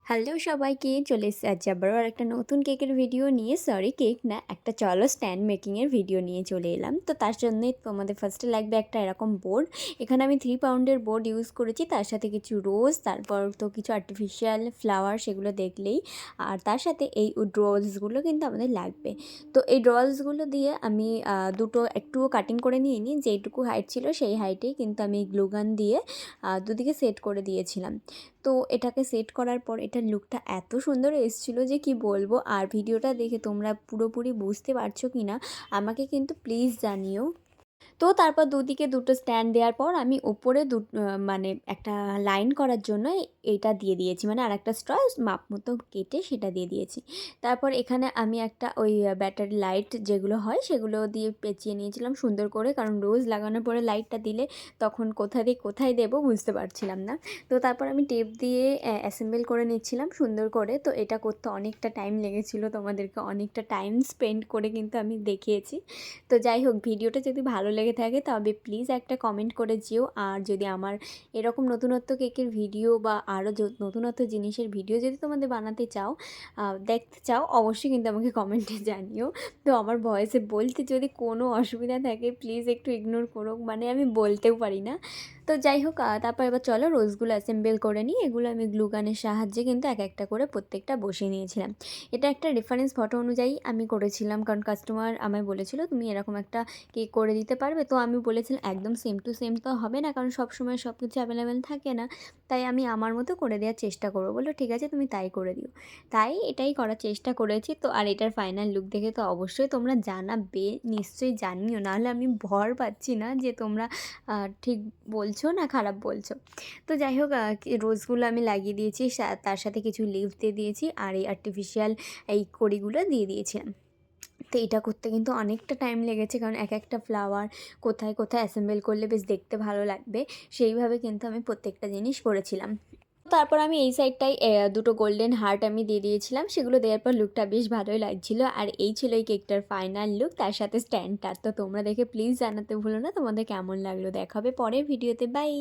Hello সবাইকে, চলে এসেছি আজ আবারও আরেকটা নতুন কেকের ভিডিও নিয়ে। সরি, কেক না, একটা চলো স্ট্যান্ড মেকিংয়ের ভিডিও নিয়ে চলে এলাম। তো তার জন্যে তোমাদের ফার্স্টে লাগবে একটা এরকম বোর্ড। এখানে আমি 3 পাউন্ডের বোর্ড ইউজ করেছি, তার সাথে কিছু রোজ, তারপর তো কিছু আর্টিফিশিয়াল ফ্লাওয়ার, সেগুলো দেখলেই। আর তার সাথে এই ড্রলসগুলো কিন্তু আমাদের লাগবে। তো এই ড্রলসগুলো দিয়ে আমি দুটো একটুও কাটিং করে নিয়ে নিই, যেইটুকু হাইট ছিল সেই হাইটেই কিন্তু আমি গ্লুগান দিয়ে দুদিকে সেট করে দিয়েছিলাম। তো এটাকে সেট করার পর এটার লুকটা এত সুন্দর এসেছিলো যে কি বলবো। আর ভিডিওটা দেখে তোমরা পুরোপুরি বুঝতে পারছো কি না আমাকে কিন্তু প্লিজ জানিও। তো তারপর দুদিকে দুটো স্ট্যান্ড দেওয়ার পর আমি ওপরে মানে একটা লাইন করার জন্য এইটা দিয়ে দিয়েছি, মানে আরেকটা স্ট্র মাপ মতো কেটে সেটা দিয়ে দিয়েছি। তারপর এখানে আমি একটা ওই ব্যাটারি লাইট যেগুলো হয় সেগুলো দিয়ে পেঁচিয়ে নিয়েছিলাম সুন্দর করে, কারণ রোজ লাগানোর পরে লাইটটা দিলে তখন কোথা দিয়ে কোথায় দেবো বুঝতে পারছিলাম না। তো তারপর আমি টেপ দিয়ে অ্যাসেম্বল করে নিচ্ছিলাম সুন্দর করে। তো এটা করতে অনেকটা টাইম লেগেছিলো, তোমাদেরকে অনেকটা টাইম স্পেন্ড করে কিন্তু আমি দেখিয়েছি। তো যাই হোক, ভিডিওটা যদি ভালো লেগে থাকে তবে প্লিজ একটা কমেন্ট করে যেও। আর যদি আমার এরকম নতুনত্ব কেকের ভিডিও বা আরও নতুনত্ব জিনিসের ভিডিও যদি তোমাদের বানাতে চাও, দেখতে চাও, অবশ্যই কিন্তু আমাকে কমেন্টে জানিও। তো আমার ভয়েসে বলতে যদি কোনো অসুবিধা থাকে প্লিজ একটু ইগনোর করো, মানে আমি বলতেও পারি না। তো যাই হোক, তারপর এবার চলো রোজগুলো অ্যাসেম্বল করে নিই। এগুলো আমি গ্লুগানের সাহায্যে কিন্তু এক একটা করে প্রত্যেকটা বসিয়ে নিয়েছিলাম। এটা একটা রেফারেন্স ফটো অনুযায়ী আমি করেছিলাম, কারণ কাস্টমার আমায় বলেছিল তুমি এরকম একটা কেক করে দিতে পারবে। তো আমি বলেছিলাম একদম সেম টু সেম তো হবে না, কারণ সব সময় সব কিছু অ্যাভেলেবেল থাকে না, তাই আমি আমার মতো করে দেওয়ার চেষ্টা করবো। বললো ঠিক আছে, তুমি তাই করে দিও। তাই এটাই করার চেষ্টা করেছি। তো আর এটার ফাইনাল লুক দেখে তো অবশ্যই তোমরা জানাবে, নিশ্চয়ই জানিও, নাহলে আমি ভর পাচ্ছি না যে তোমরা ঠিক বলছো না খারাপ বলছো। তো যাই হোক, রোজগুলো আমি লাগিয়ে দিয়েছি, তার সাথে কিছু লিভস দিয়ে দিয়েছি, আর এই আর্টিফিশিয়াল এই কড়িগুলো দিয়ে দিয়েছিলাম। তো এটা করতে কিন্তু অনেকটা টাইম লেগেছে, কারণ এক একটা ফ্লাওয়ার কোথায় কোথায় অ্যাসেম্বল করলে বেশ দেখতে ভালো লাগবে সেইভাবে কিন্তু আমি প্রত্যেকটা জিনিস করেছিলাম। তারপর আমি এই সাইডটায় দুটো গোল্ডেন হার্ট আমি দিয়ে দিয়েছিলাম, সেগুলো দেওয়ার পর লুকটা বেশ ভালোই লাগছিল। আর এই ছিল এই কেকটার ফাইনাল লুক, তার সাথে স্ট্যান্ডটা। তো তোমরা দেখে প্লিজ জানাতে ভুলো না তোমাদের কেমন লাগলো। দেখা হবে পরের ভিডিওতে, বাই।